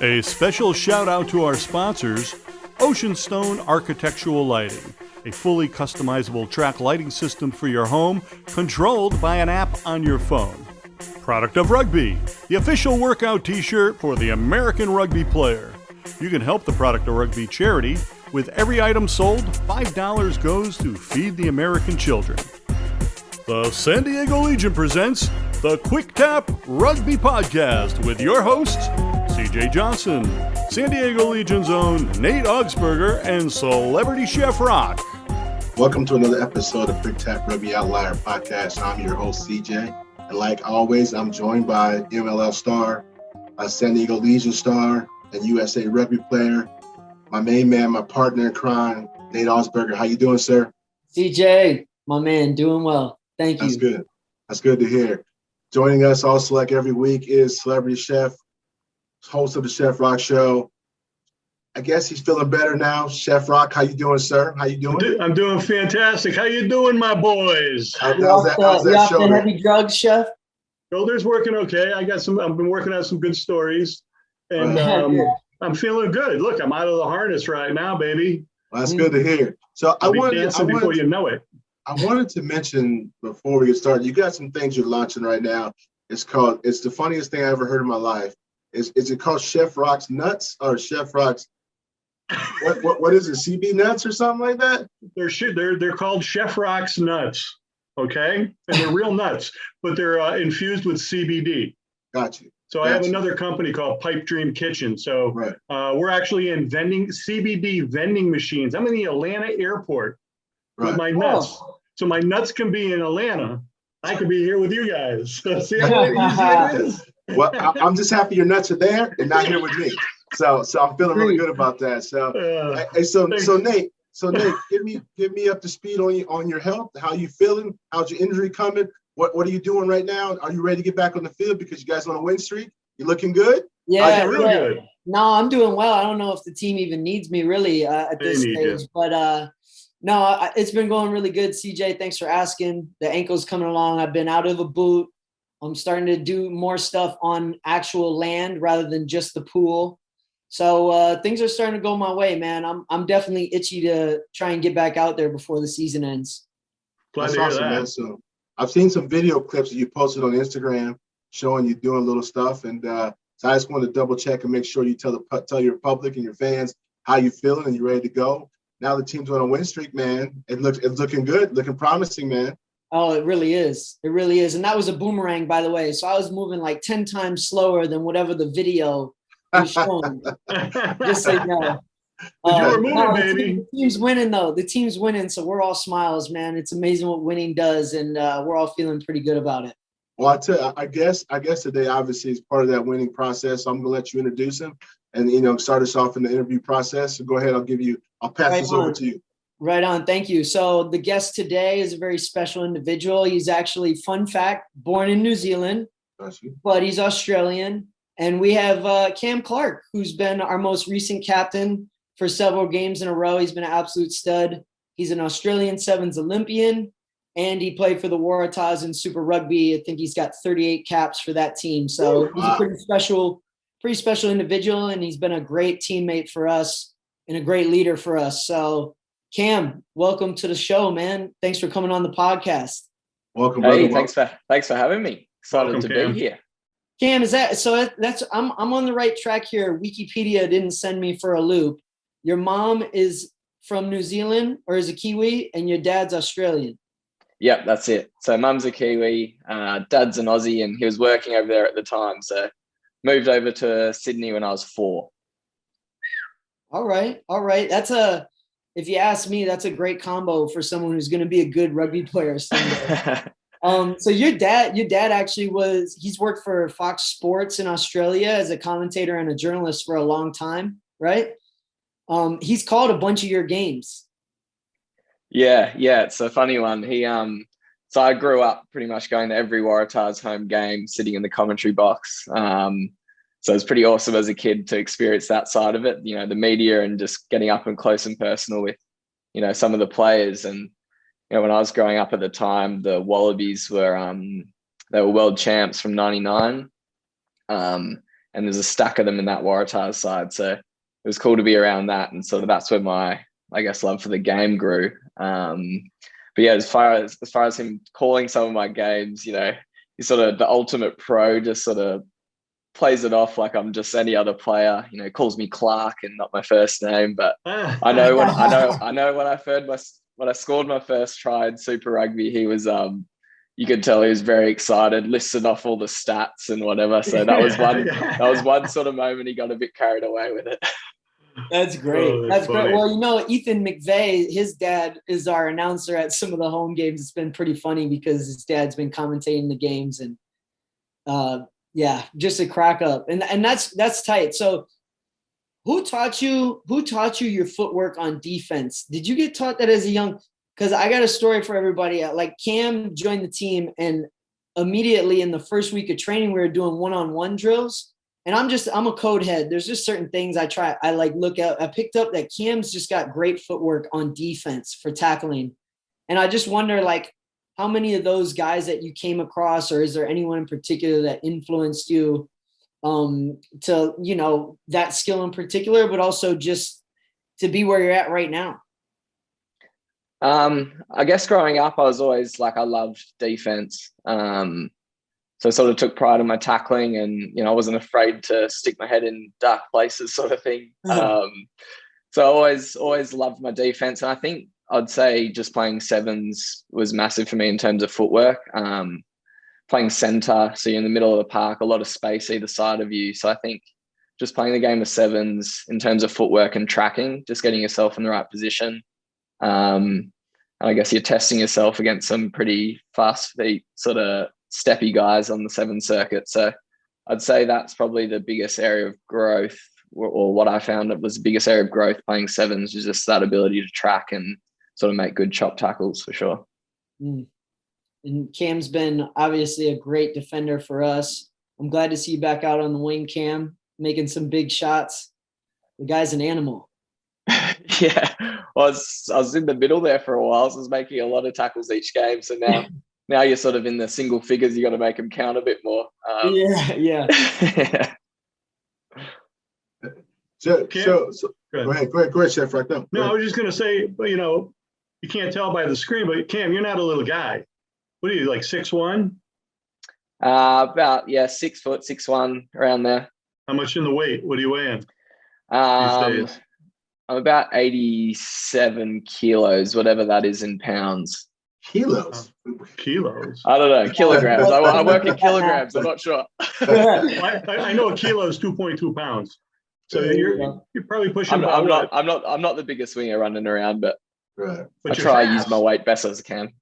A special shout out to our sponsors, Ocean Stone Architectural Lighting, a fully customizable track lighting system for your home, controlled by an app on your phone. Product of Rugby, the official workout t-shirt for the American rugby player. You can help the Product of Rugby charity. With every item sold, $5 goes to feed the American children. The San Diego Legion presents the Quick Tap Rugby Podcast with your hosts, CJ Johnson, San Diego Legion's own Nate Augspurger, and celebrity chef Rock. Welcome to another episode of Quick Tap Rugby Outlier Podcast. I'm your host, CJ. And like always, I'm joined by MLL star, a San Diego Legion star, and USA rugby player, my main man, my partner in crime, Nate Augspurger. How you doing, sir? CJ, my man, doing well. Thank you. That's good. That's good to hear. Joining us also like every week is celebrity chef, host of the Chef Rock Show. I guess he's feeling better now. Chef Rock, how you doing, sir? How you doing? I'm doing fantastic. How you doing, my boys? How's that shoulder? The heavy drugs, chef? Shoulder's working okay. I've been working on some good stories, and I'm feeling good. Look, I'm out of the harness right now, baby. Well, that's good to hear. So I wanted to mention before we get started, you got some things you're launching right now. It's the funniest thing I ever heard in my life. Is it called Chef Rock's Nuts or Chef Rock's? What is it? CB nuts or something like that? They're called Chef Rock's nuts, okay? And they're real nuts, but they're infused with CBD. Got you. So I have another company called Pipe Dream Kitchen. So we're actually in CBD vending machines. I'm in the Atlanta airport with my nuts. So my nuts can be in Atlanta. I could be here with you guys. See how easy it is? Well, I'm just happy your nuts are there and not here with me. So I'm feeling really good about that. So Nate, give me up to speed on your health. How you feeling? How's your injury coming? What are you doing right now? Are you ready to get back on the field because you guys on a win streak? You looking good? Yeah, really good. No, I'm doing well. I don't know if the team even needs me really at this stage, but no, it's been going really good. CJ, thanks for asking. The ankle's coming along. I've been out of a boot. I'm starting to do more stuff on actual land rather than just the pool. So things are starting to go my way, man. I'm definitely itchy to try and get back out there before the season ends. That's awesome, man. So I've seen some video clips that you posted on Instagram showing you doing little stuff, and so I just wanted to double check and make sure you tell your public and your fans how you feeling and you're ready to go. Now the team's on a win streak, man. It's looking good, looking promising, man. Oh, it really is. It really is. And that was a boomerang, by the way. So I was moving like 10 times slower than whatever the video was showing. Just so you know. You were moving, baby. The team's winning, though. The team's winning, so we're all smiles, man. It's amazing what winning does, and we're all feeling pretty good about it. Well, I guess today obviously is part of that winning process. So I'm going to let you introduce him and, start us off in the interview process. So go ahead. I'll pass this over to you. Right on. Thank you. So the guest today is a very special individual. He's actually, fun fact, born in New Zealand, but he's Australian. And we have Cam Clark, who's been our most recent captain for several games in a row. He's been an absolute stud. He's an Australian Sevens Olympian, and he played for the Waratahs in Super Rugby. I think he's got 38 caps for that team. So he's a pretty special individual, and he's been a great teammate for us and a great leader for us. So Cam, welcome to the show, man. Thanks for coming on the podcast. Welcome. Hey, thanks for having me. Excited to Cam. be here. Cam, I'm on the right track here. Wikipedia didn't send me for a loop. Your mom is from New Zealand or is a Kiwi, and your dad's Australian. Yep, that's it. So mum's a Kiwi, dad's an Aussie, and he was working over there at the time. So moved over to Sydney when I was 4. All right. If you ask me, that's a great combo for someone who's going to be a good rugby player someday. So your dad actually he's worked for Fox Sports in Australia as a commentator and a journalist for a long time, right? He's called a bunch of your games. Yeah, it's a funny one. So I grew up pretty much going to every Waratahs home game, sitting in the commentary box. So it's pretty awesome as a kid to experience that side of it, the media and just getting up and close and personal with, some of the players. And, when I was growing up at the time, the Wallabies were, they were world champs from 99. And and there's a stack of them in that Waratahs side. So it was cool to be around that, and sort of that's where my, I guess, love for the game grew. But yeah, as far as him calling some of my games, you know, he's sort of the ultimate pro, just sort of plays it off like I'm just any other player. You know, calls me Clark and not my first name. But I know when I scored my first try in Super Rugby, he was you could tell he was very excited, listed off all the stats and whatever. So that was one sort of moment he got a bit carried away with it. That's great. That's great. Well, you know, Ethan McVeigh, his dad is our announcer at some of the home games. It's been pretty funny because his dad's been commentating the games, and yeah, just a crack up. And that's tight. So who taught you your footwork on defense? Did you get taught that as a young? Because I got a story for everybody. Like Cam joined the team, and immediately in the first week of training, we were doing one-on-one drills. And I'm a code head. There's just certain things I like look at. I picked up that Cam's just got great footwork on defense for tackling. And I just wonder, like, how many of those guys that you came across, or is there anyone in particular that influenced you to, you know, that skill in particular, but also just to be where you're at right now? I guess growing up, I was always like, I loved defense. So I sort of took pride in my tackling, and, you know, I wasn't afraid to stick my head in dark places, sort of thing. So I always loved my defense. And I think I'd say just playing sevens was massive for me in terms of footwork. Playing center, so you're in the middle of the park, a lot of space either side of you. So I think just playing the game of sevens in terms of footwork and tracking, just getting yourself in the right position. And I guess you're testing yourself against some pretty fast feet, sort of steppy guys on the seven circuit. So I'd say that's probably the biggest area of growth, or what I found it was the biggest area of growth playing sevens, was just that ability to track and sort of make good chop tackles, for sure. And Cam's been obviously a great defender for us. I'm glad to see you back out on the wing, Cam, making some big shots. The guy's an animal. Yeah, I was in the middle there for a while. So I was making a lot of tackles each game. So now you're sort of in the single figures. You got to make them count a bit more. Yeah. So go ahead, Chef. Right now. No, I was just going to say, you know, you can't tell by the screen, but Cam, you're not a little guy. What are you, like 6'1"? About 6 foot, 6'1", around there. How much in the weight? What are you weighing these days? I'm about 87 kilos, whatever that is in pounds. Kilos? Kilos? I don't know. Kilograms. I work in kilograms. I'm not sure. I know a kilo is 2.2 pounds. So you're probably pushing. I'm not the biggest winger running around, but right. I try to use my weight best as I can.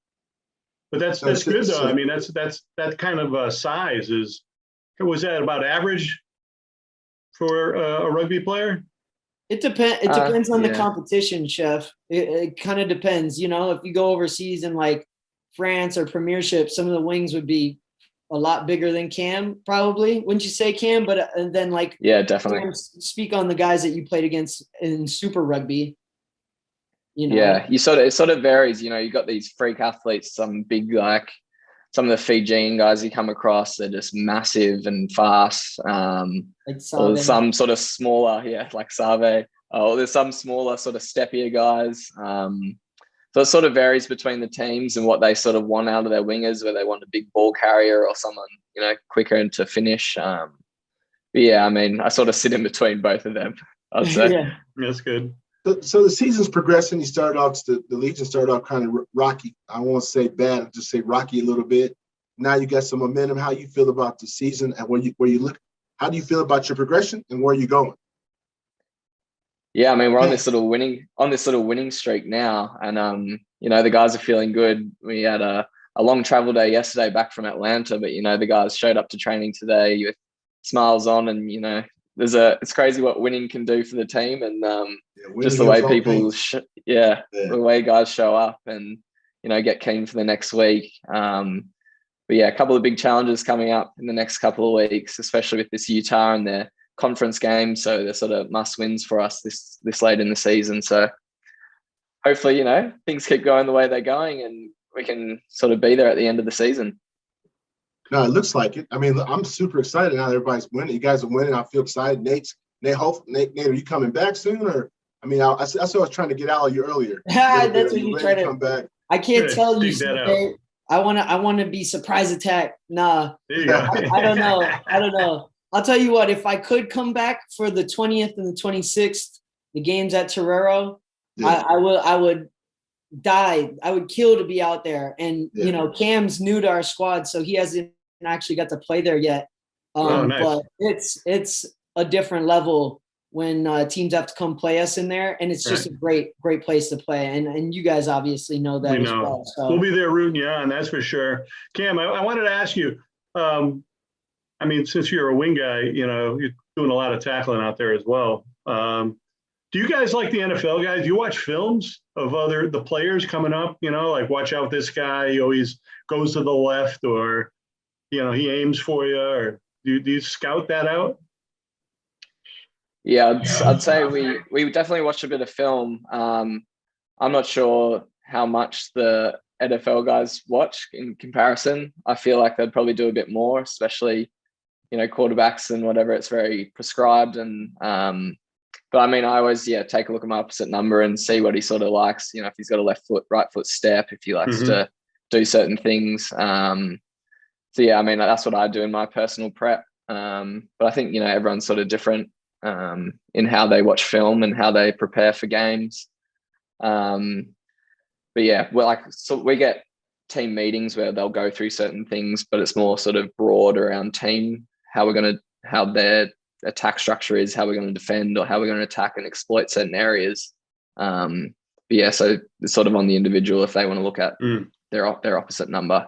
But that's good though. I mean, that's that kind of size was that about average for a rugby player? It depends on the competition, Chef. It kind of depends. You know, if you go overseas in like France or Premiership, some of the wings would be a lot bigger than Cam, probably. Wouldn't you say, Cam? But and then like, yeah, definitely. Speak on the guys that you played against in Super Rugby. You know? Yeah, it sort of varies. You know, you got these freak athletes, some big, like some of the Fijian guys you come across, they're just massive and fast. Like or some sort of smaller, like Save. Or there's some smaller, sort of steppier guys. So it sort of varies between the teams and what they sort of want out of their wingers, whether they want a big ball carrier or someone, you know, quicker and to finish. But yeah, I mean, I sort of sit in between both of them, I'd say. Yeah. That's good. So the season's progressing. You started off, the Legion started off kind of rocky. I won't say bad, I'll just say rocky a little bit. Now you got some momentum. How you feel about the season and where you look? How do you feel about your progression and where you going? Yeah, I mean, we're on this sort of winning streak now, and you know, the guys are feeling good. We had a long travel day yesterday back from Atlanta, but you know, the guys showed up to training today with smiles on, and you know, it's crazy what winning can do for the team, and just the way people, the way guys show up and, you know, get keen for the next week. But yeah, a couple of big challenges coming up in the next couple of weeks, especially with this Utah and their conference game. So they're sort of must wins for us this late in the season. So hopefully, you know, things keep going the way they're going and we can sort of be there at the end of the season. No, it looks like it. I mean, I'm super excited now. Everybody's winning. You guys are winning. I feel excited. Nate, are you coming back soon? Or I mean, that's what I was trying to get out of you earlier. That's what you try to come back. I can't tell you. CJ, I want to be surprise attack. Nah, there you go. I don't know. I'll tell you what. If I could come back for the 20th and the 26th, the games at Torero, yeah. I would die. I would kill to be out there. And you know, Cam's new to our squad, so he hasn't actually got to play there yet. Nice. But it's a different level when teams have to come play us in there, and it's just a great place to play. And you guys obviously know that as well. So we'll be there rooting you on, that's for sure. Cam, I wanted to ask you. I mean, since you're a wing guy, you know, you're doing a lot of tackling out there as well. Do you guys like the NFL guys? Do you watch films of the players coming up? You know, like watch out this guy. He always goes to the left, or you know, he aims for you. Or do you scout that out? Yeah, I'd say we definitely watched a bit of film. I'm not sure how much the NFL guys watch in comparison. I feel like they'd probably do a bit more, especially, you know, quarterbacks and whatever. It's very prescribed. And but I mean, I always take a look at my opposite number and see what he sort of likes. You know, if he's got a left foot, right foot step, if he likes to do certain things. So yeah, I mean, that's what I do in my personal prep. But I think, you know, everyone's sort of different in how they watch film and how they prepare for games. But yeah, so we get team meetings where they'll go through certain things, but it's more sort of broad around team, how their attack structure is, how we're going to defend, or how we're going to attack and exploit certain areas. But yeah, so it's sort of on the individual if they want to look at their opposite number.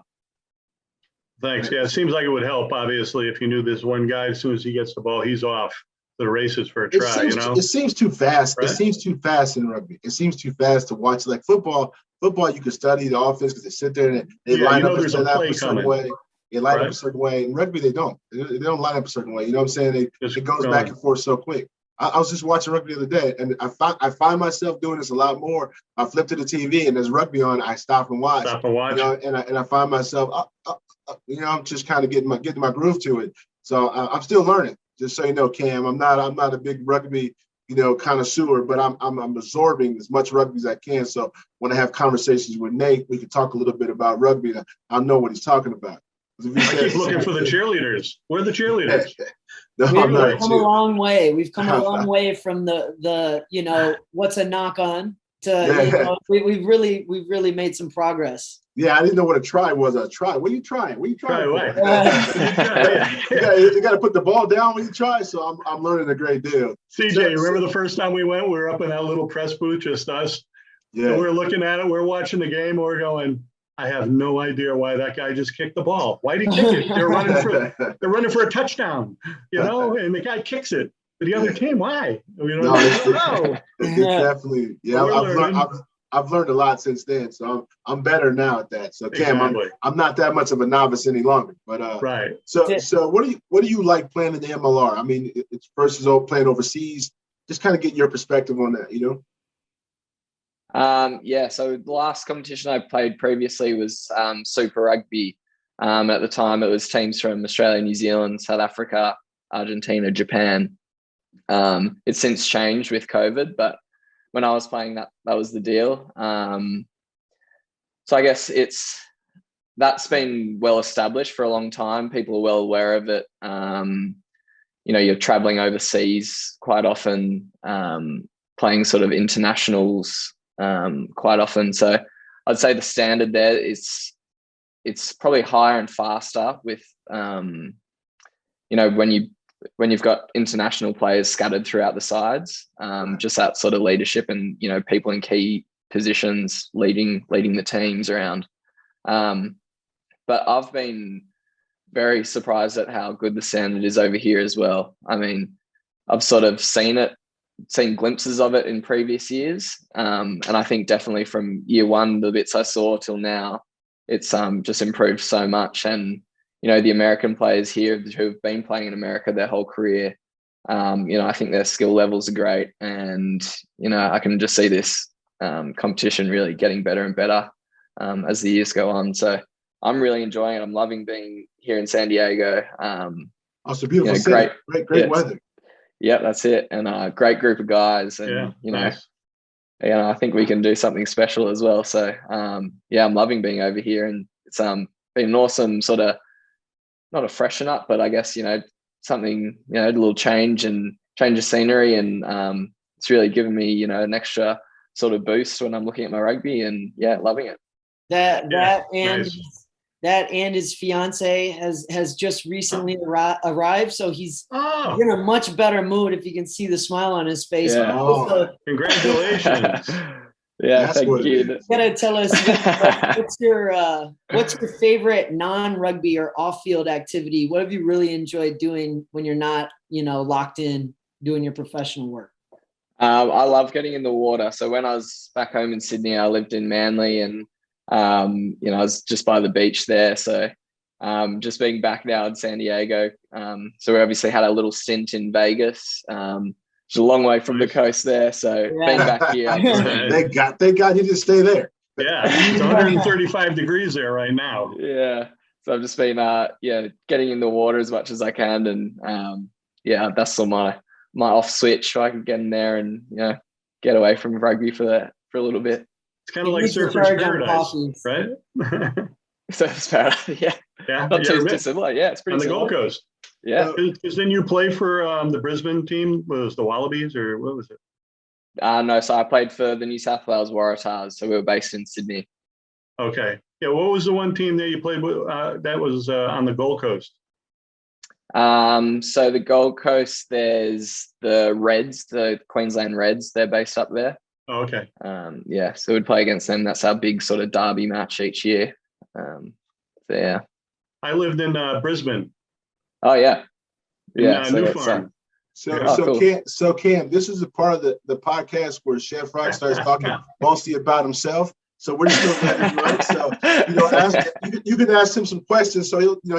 Thanks. Yeah, it seems like it would help, obviously, if you knew this one guy, as soon as he gets the ball, he's off to the races for a try. It seems too fast. Right? It seems too fast in rugby. It seems too fast to watch. Like football, you can study the offense because they sit there and they line up a certain way. They line up a certain way. In rugby, they don't. They don't line up a certain way. You know what I'm saying? It goes back and forth so quick. I was just watching rugby the other day, and I find myself doing this a lot more. I flip to the TV, and there's rugby on. I stop and watch. You know, and I find myself, you know, I'm just kind of getting my groove to it. So I'm still learning. Just so you know, Cam, I'm not a big rugby, you know, connoisseur, but I'm absorbing as much rugby as I can. So when I have conversations with Nate, we can talk a little bit about rugby. And I'll know what he's talking about. I keep looking for the cheerleaders. Where are the cheerleaders? We've come a long way. We've come a long way from the you know, what's a knock on to, you know, we've really made some progress. Yeah, I didn't know what a try was. A try. What are you trying? What are you trying for? You got to put the ball down when you try. So I'm learning a great deal. CJ, remember the first time we went? We were up in that little press booth, just us. Yeah. And we're looking at it. We're watching the game. And we're going, I have no idea why that guy just kicked the ball. Why did he kick it? They're running for a touchdown, you know, and the guy kicks it. But the other team, why? You know, it's definitely, I've learned a lot since then, so I'm better now at that. So Cam, I'm not that much of a novice any longer. But right. So what do you like playing in the MLR? I mean, it's versus playing overseas. Just kind of get your perspective on that, you know. Yeah. So the last competition I played previously was Super Rugby. At the time, it was teams from Australia, New Zealand, South Africa, Argentina, Japan. It's since changed with COVID, but when I was playing, that was the deal. So I guess that's been well established for a long time. People are well aware of it. You know, you're traveling overseas quite often, playing sort of internationals quite often. So I'd say the standard there is it's probably higher and faster with you know, when you've got international players scattered throughout the sides, just that sort of leadership and, you know, people in key positions leading the teams around. But I've been very surprised at how good the standard is over here as well. I mean, I've sort of seen glimpses of it in previous years. And I think definitely from year one, the bits I saw till now, it's just improved so much. And you know, the American players here who've been playing in America their whole career, you know, I think their skill levels are great. And, you know, I can just see this competition really getting better and better as the years go on. So I'm really enjoying it. I'm loving being here in San Diego. It's a beautiful city. Great weather. Yeah, that's it. And a great group of guys. And, nice. I think we can do something special as well. So, I'm loving being over here, and it's been an awesome sort of, not a freshen up, but I guess, something, a little change of scenery. And it's really given me, an extra sort of boost when I'm looking at my rugby, and loving it. That and his fiance has just recently arrived, so he's in a much better mood. If you can see the smile on his face. Yeah. Congratulations. Thank you. You gotta tell us what's your favorite non-rugby or off-field activity? What have you really enjoyed doing when you're not, locked in doing your professional work? I love getting in the water. So when I was back home in Sydney, I lived in Manly, and I was just by the beach there. So just being back now in San Diego. So we obviously had a little stint in Vegas. It's a long way from the coast there. So being back here. They got you to stay there. Yeah, it's 135 degrees there right now. Yeah. So I've just been, getting in the water as much as I can. And that's all my off switch, so I can get in there and, get away from rugby for a little bit. It's kind of like Surfer's Paradise, right? Surfer's Paradise, yeah. Not too dissimilar. Yeah, it's pretty on the similar. Gold Coast. Yeah. Because then you play for the Brisbane team, was the Wallabies, or what was it? No, so I played for the New South Wales Waratahs, so we were based in Sydney. Okay. Yeah, what was the one team that you played with that was on the Gold Coast? So the Gold Coast, there's the Reds, the Queensland Reds, they're based up there. Oh, okay. So we'd play against them. That's our big sort of derby match each year. I lived in Brisbane. Oh yeah. New Farm. So Cam, this is a part of the podcast where Chef Rock starts talking mostly about himself. So we're just going to let him run. So you can ask him some questions. So he can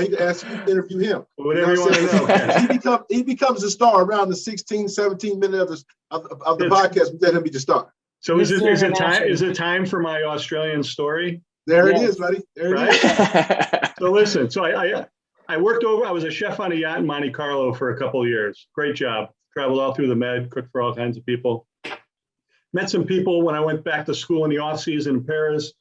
interview him. Whatever you want to know. He becomes a star around the 16, 17 minute of the podcast. We let him be the star. So is it time for my Australian story? There it is, buddy. There it is. So listen. So I was a chef on a yacht in Monte Carlo for a couple of years. Great job. Traveled all through the Med, cooked for all kinds of people. Met some people when I went back to school in the off season in Paris.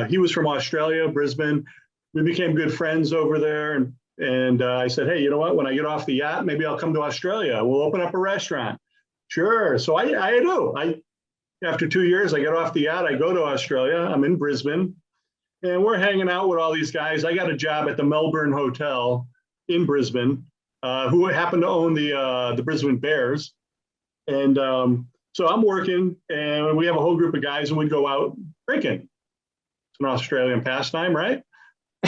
He was from Australia, Brisbane. We became good friends over there. And I said, hey, you know what? When I get off the yacht, maybe I'll come to Australia. We'll open up a restaurant. Sure. So I do. After 2 years, I get off the yacht. I go to Australia. I'm in Brisbane. And we're hanging out with all these guys. I got a job at the Melbourne Hotel in Brisbane, who happened to own the Brisbane Bears. And so I'm working, and we have a whole group of guys, and we'd go out drinking. It's an Australian pastime, right?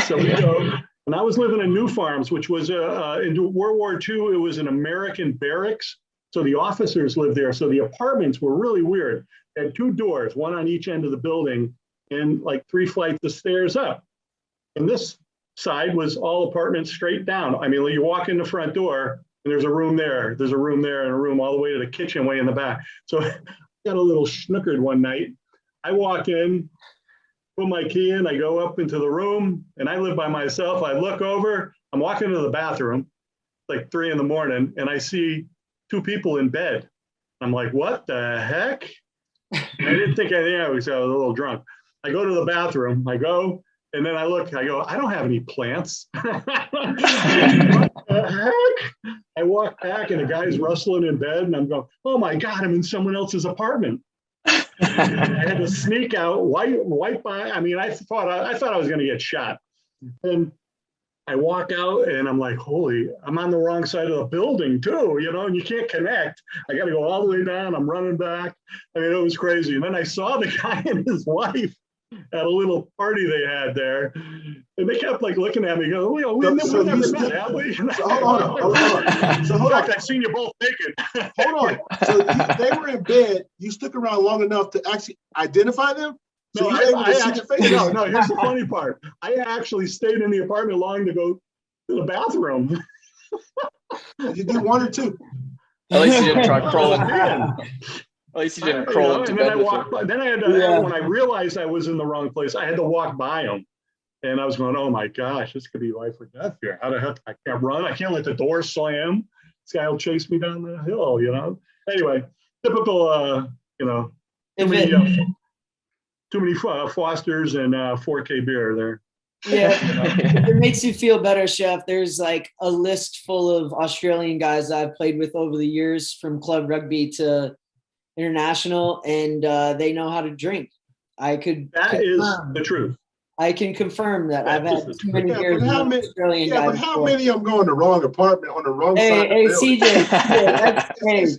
So we go, and I was living in New Farms, which was in World War II, it was an American barracks. So the officers lived there. So the apartments were really weird. They had two doors, one on each end of the building, and like 3 flights of stairs up. And this side was all apartments straight down. I mean, you walk in the front door, and there's a room there, and a room all the way to the kitchen way in the back. So I got a little snookered one night. I walk in, put my key in, I go up into the room, and I live by myself. I look over, I'm walking to the bathroom, like 3 a.m, and I see 2 people in bed. I'm like, what the heck? I didn't think anything. I was a little drunk. I go to the bathroom, and then I look, I go, I don't have any plants. What the heck? I walk back, and the guy's rustling in bed, and I'm going, oh my God, I'm in someone else's apartment. I had to sneak out, wipe by. I mean, I thought I was going to get shot. And I walk out, and I'm like, I'm on the wrong side of the building too, and you can't connect. I got to go all the way down. I'm running back. I mean, it was crazy. And then I saw the guy and his wife at a little party they had there, and they kept like looking at me, going, "We never met, have we?" So hold on. So hold on. I've seen you both naked. Hold on. So they were in bed. You stuck around long enough to actually identify them. So no, here's the funny part. I actually stayed in the apartment long to go to the bathroom. Did you do 1 or 2? At least you didn't try crawling. At least you didn't crawl into bed with him. Then I had to, when I realized I was in the wrong place, I had to walk by him. And I was going, oh my gosh, this could be life or death here. How the heck? I can't run. I can't let the door slam. This guy will chase me down the hill, Anyway, typical, too many Fosters and 4K beer there. Yeah, if it makes you feel better, Chef, there's like a list full of Australian guys that I've played with over the years, from club rugby to international, and they know how to drink. That is the truth. I can confirm that I've had too many beers with Australian guys. But how many of them go in the wrong apartment on the wrong side of the building?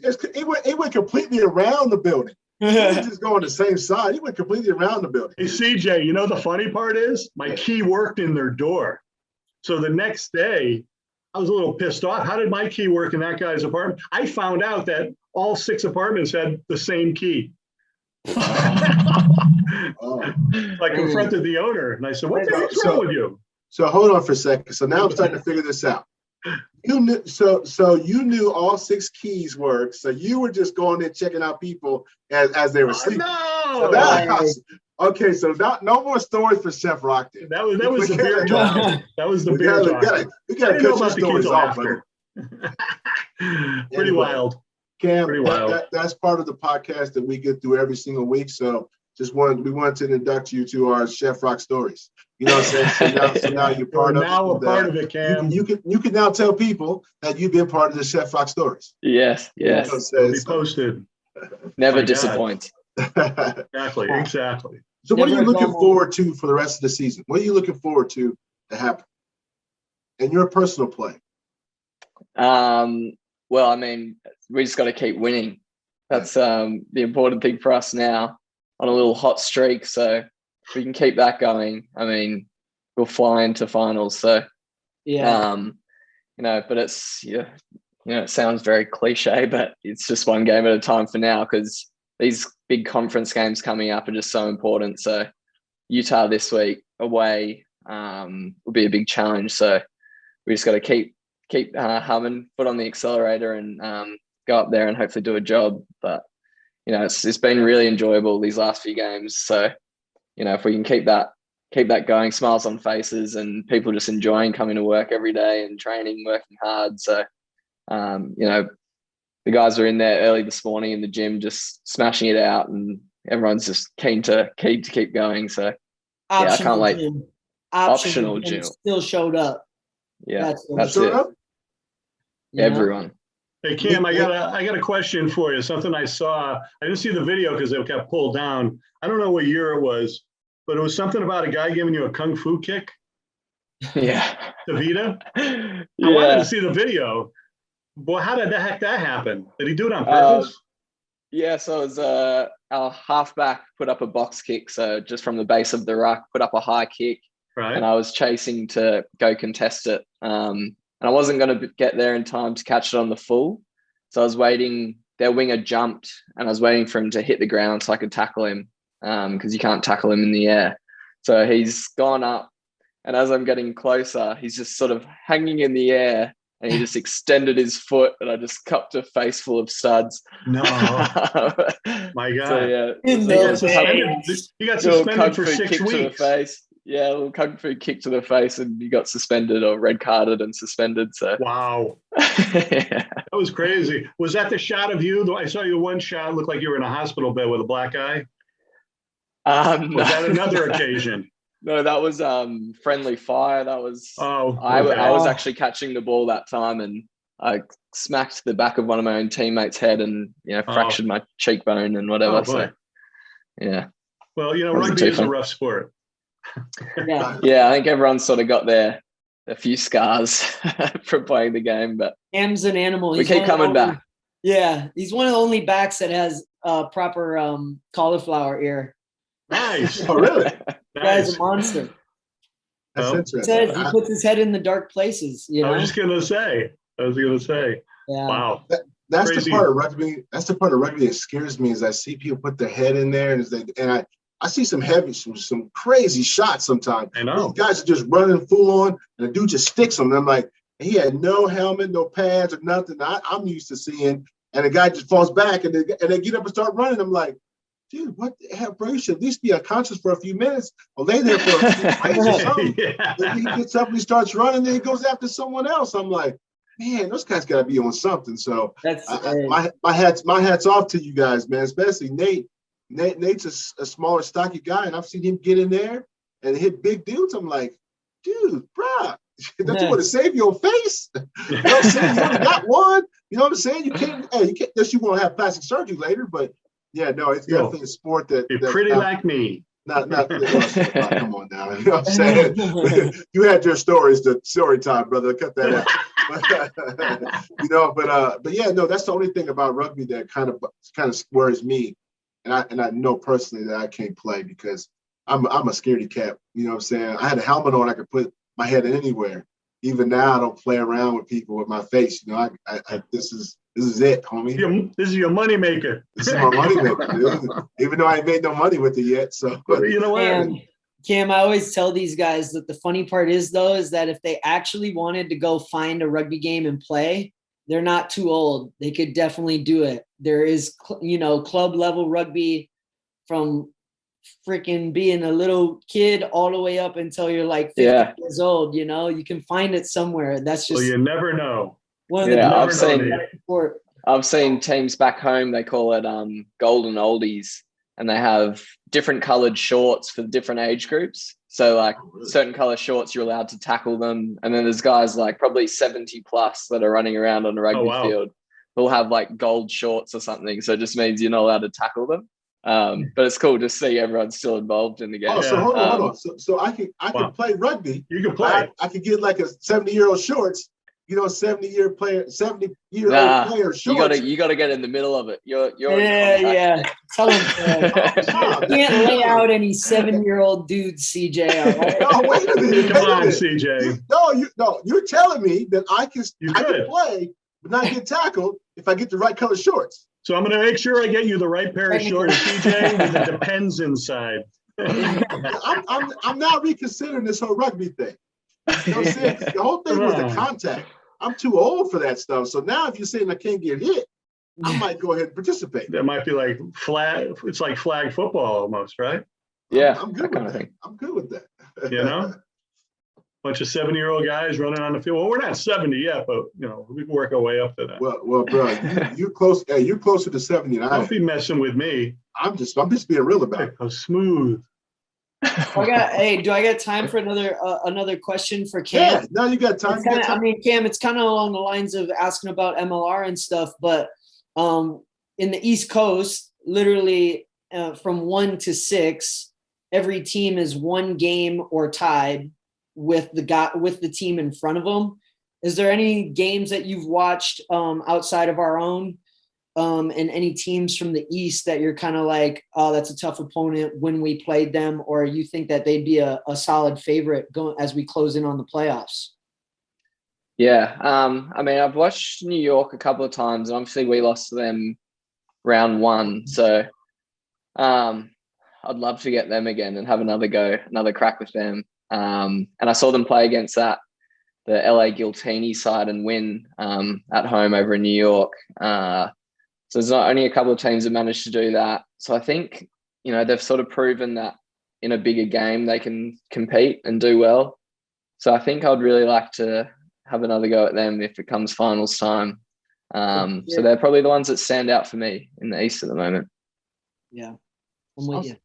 CJ, it went completely around the building. He didn't just go on the same side. He went completely around the building. Hey, CJ, the funny part is my key worked in their door. So the next day, I was a little pissed off. How did my key work in that guy's apartment? I found out that all 6 apartments had the same key. I confronted the owner and I said, "What the heck's wrong with you?" So hold on for a second. So now I'm starting to figure this out. You knew, so you knew all 6 keys worked. So you were just going in checking out people as they were sleeping. No. Okay, so no more stories for Chef Rockton. That was the beer talk. That was the beer talk. We got to cut your stories off, brother. Pretty wild. Cam, that's part of the podcast that we get through every single week. So we wanted to induct you to our Chef Rock stories. You know what I'm saying? So now you're part of it. Now a part of it, Cam. You can now tell people that you've been part of the Chef Rock stories. Yes. It'll be posted. Never disappoint. Exactly. So what are you looking forward to for the rest of the season? What are you looking forward to happen in your personal play? Well, I mean, we just got to keep winning. That's the important thing for us now, on a little hot streak. So if we can keep that going, I mean, we'll fly into finals. So, but it's, it sounds very cliche, but it's just one game at a time for now, because these big conference games coming up are just so important. So Utah this week away will be a big challenge. So we just got to keep humming, foot on the accelerator, and go up there and hopefully do a job. But it's been really enjoyable these last few games. So if we can keep that going, smiles on faces, and people just enjoying coming to work every day and training, working hard. So the guys are in there early this morning in the gym, just smashing it out, and everyone's just keen to keep going. So I can't wait. Optional gym still showed up. Yeah, that's it. Everyone. Hey Cam, I got a question for you. Something I saw. I didn't see the video because it got pulled down. I don't know what year it was, but it was something about a guy giving you a kung fu kick. Yeah. Davida. I wanted to see the video. Boy, how did the heck that happen? Did he do it on purpose? So it was our halfback put up a box kick. So just from the base of the ruck, put up a high kick. Right. And I was chasing to go contest it. And I wasn't going to get there in time to catch it on the full. So I was waiting. Their winger jumped, and I was waiting for him to hit the ground so I could tackle him, because you can't tackle him in the air. So he's gone up, and as I'm getting closer, he's just sort of hanging in the air, and he just extended his foot, and I just cupped a face full of studs. No. My God. So, you got suspended for 6 weeks. To the face. Yeah, a little kung fu kick to the face, and you got suspended, or red carded and suspended. So wow. That was crazy. Was that the shot of you? I saw you one shot, looked like you were in a hospital bed with a black eye. Was that another occasion? No, that was friendly fire. That was I was actually catching the ball that time, and I smacked the back of one of my own teammates' head, and fractured my cheekbone and whatever. So yeah. Well, rugby is a rough sport. Yeah, I think everyone's sort of got a few scars from playing the game, but Cam's an animal. We keep coming back. Yeah, he's one of the only backs that has proper cauliflower ear. Nice. Oh, really? That guy's a monster. That's interesting. He puts his head in the dark places. I was just gonna say. Yeah. Wow. That's the part of rugby. That's the part of rugby that scares me, is I see people put their head in there, and I see some crazy shots sometimes. I know. These guys are just running full on, and the dude just sticks them. And I'm like, he had no helmet, no pads, or nothing. I'm used to seeing, and the guy just falls back, and they get up and start running. I'm like, dude, what the hell, bro? You should at least be unconscious for a few minutes or lay there for a few minutes or something. Then he gets up and he starts running, then he goes after someone else. I'm like, man, those guys got to be on something. So That's my hats off to you guys, man. Especially Nate. Nate's a smaller, stocky guy, and I've seen him get in there and hit big dudes. I'm like, dude, bro, don't you want to save your face? You know what I'm saying? You only got one. You know what I'm saying? You can't. Unless you want to have plastic surgery later, but. Yeah, no, it's definitely a sport that. You're pretty like me. Not come on now. You know what I'm saying? You had your stories, the story time, brother. Cut that out. But yeah, no, that's the only thing about rugby that kind of worries me. And I know personally that I can't play because I'm a scaredy cat. You know what I'm saying? I had a helmet on, I could put my head in anywhere. Even now, I don't play around with people with my face. You know, this is it, homie. This is your money maker. This is my money maker, dude. Even though I ain't made no money with it yet. So you know what? Cam, I always tell these guys that the funny part is that if they actually wanted to go find a rugby game and play, they're not too old. They could definitely do it. There is, club level rugby from freaking being a little kid all the way up until you're like 50 years old. You can find it somewhere. That's just. Well, you never know. I've seen teams back home, they call it golden oldies, and they have different colored shorts for different age groups. So certain color shorts, you're allowed to tackle them. And then there's guys like probably 70 plus that are running around on a rugby field who'll have like gold shorts or something. So it just means you're not allowed to tackle them. But it's cool to see everyone's still involved in the game. Oh, so hold on. So I can play rugby. You can play. I can get like a 70-year-old shorts. 70-year-old player shorts. You gotta get in the middle of it. You're Tell him you can't lay out any 7-year-old dudes, CJ. All right? No, wait a minute. Come on, CJ. No, you're telling me that I can play but not get tackled if I get the right color shorts. So I'm gonna make sure I get you the right pair of shorts, CJ, with the depends inside. I'm now reconsidering this whole rugby thing. You know what I'm saying? The whole thing was the contact. I'm too old for that stuff. So now if you're saying I can't get hit, I might go ahead and participate. That might be like flag. It's like flag football almost, right? Yeah, I'm good with that. I'm good with that. Bunch of 70-year-old guys running on the field. Well, we're not 70 yet, but we can work our way up to that. Well, bro, you're close. Hey, you're closer to 70 than I am. Don't be messing with me. I'm just being real about it. How smooth. Do I got time for another question for Cam? Yeah, no, you got time. Cam, it's kind of along the lines of asking about MLR and stuff, but in the East Coast, literally from 1 to 6, every team is one game or tied with the team in front of them. Is there any games that you've watched outside of our own? And any teams from the East that you're kind of like, oh, that's a tough opponent when we played them, or you think that they'd be a solid favorite going as we close in on the playoffs? Yeah. I've watched New York a couple of times, and obviously we lost to them round 1. So I'd love to get them again and have another crack with them. And I saw them play against the LA Giltini side and win at home over in New York. So there's not only a couple of teams that managed to do that. So I think, they've sort of proven that in a bigger game, they can compete and do well. So I think I'd really like to have another go at them if it comes finals time. So they're probably the ones that stand out for me in the East at the moment. Yeah. I'm with you.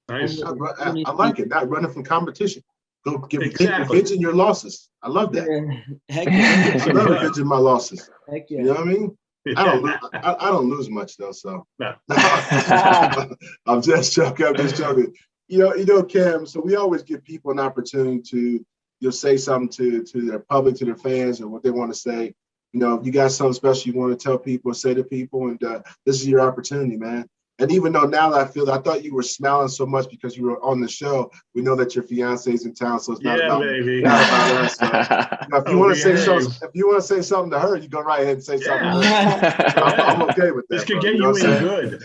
Nice. I like it. Not running from competition. Go give avenging your losses. I love that. Heck yeah. I love avenging my losses. Heck yeah. You know what I mean? I don't lose much though, so no. I'm just joking. Cam. So we always give people an opportunity to say something to their public, to their fans, or what they want to say. If you got something special you want to tell people, say to people, and this is your opportunity, man. And even though now that I thought you were smiling so much because you were on the show, we know that your fiance's in town, so it's not about us. So, if you want to say something to her, you go right ahead and say something. I'm okay with that. This could get you in good.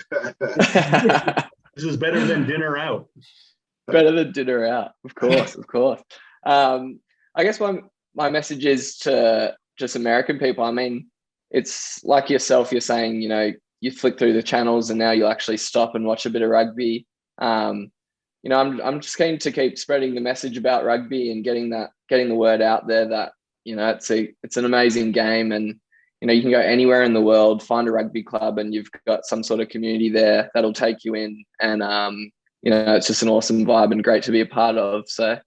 This is better than dinner out. Better than dinner out, of course. I guess my message is to just American people. I mean, it's like yourself. You're saying, you flick through the channels and now you'll actually stop and watch a bit of rugby. You know, I'm just keen to keep spreading the message about rugby and getting the word out there that, you know, it's an amazing game, and, you know, you can go anywhere in the world, find a rugby club, and you've got some sort of community there that'll take you in. And, you know, it's just an awesome vibe and great to be a part of. So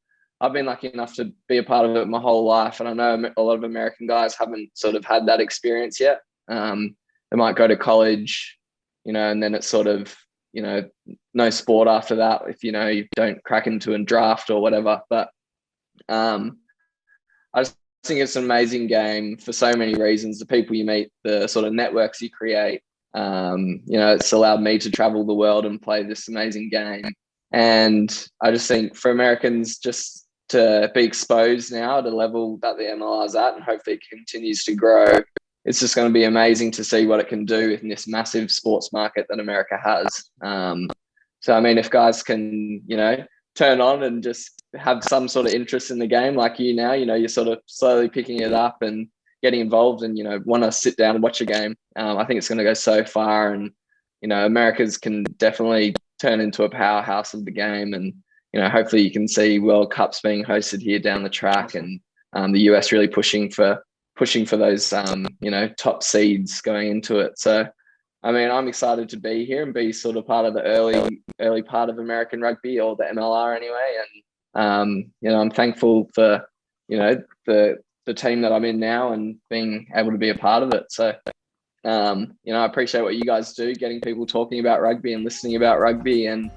I've been lucky enough to be a part of it my whole life. And I know a lot of American guys haven't sort of had that experience yet. They might go to college, you know, and then it's sort of, you know, no sport after that if, you know, you don't crack into a draft or whatever. But I just think it's an amazing game for so many reasons. The people you meet, the sort of networks you create. You know, it's allowed me to travel the world and play this amazing game. And I just think for Americans just to be exposed now at a level that the MLR is at, and hopefully it continues to grow, it's just going to be amazing to see what it can do in this massive sports market that America has. So, I mean, if guys can, you know, turn on and just have some sort of interest in the game like you now, you know, you're sort of slowly picking it up and getting involved and, you know, want to sit down and watch a game. I think it's going to go so far, and, you know, Americans can definitely turn into a powerhouse of the game. And, you know, hopefully you can see World Cups being hosted here down the track, and the US really pushing for those, you know, top seeds going into it. So, I mean, I'm excited to be here and be sort of part of the early part of American rugby, or the MLR anyway. And, you know, I'm thankful for, you know, the team that I'm in now and being able to be a part of it. So, you know, I appreciate what you guys do, getting people talking about rugby and listening about rugby. And,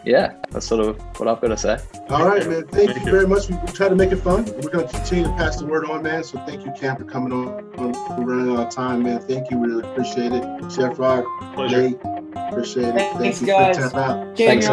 yeah, that's sort of what I've got to say. All right, man. Thank you very much. We try to make it fun. We're going to continue to pass the word on, man. So thank you, Cam, for coming on. We're running out of time, man. Thank you. We really appreciate it. Chef Rod, Nate, appreciate it. Thanks, guys. Tap out. Thanks.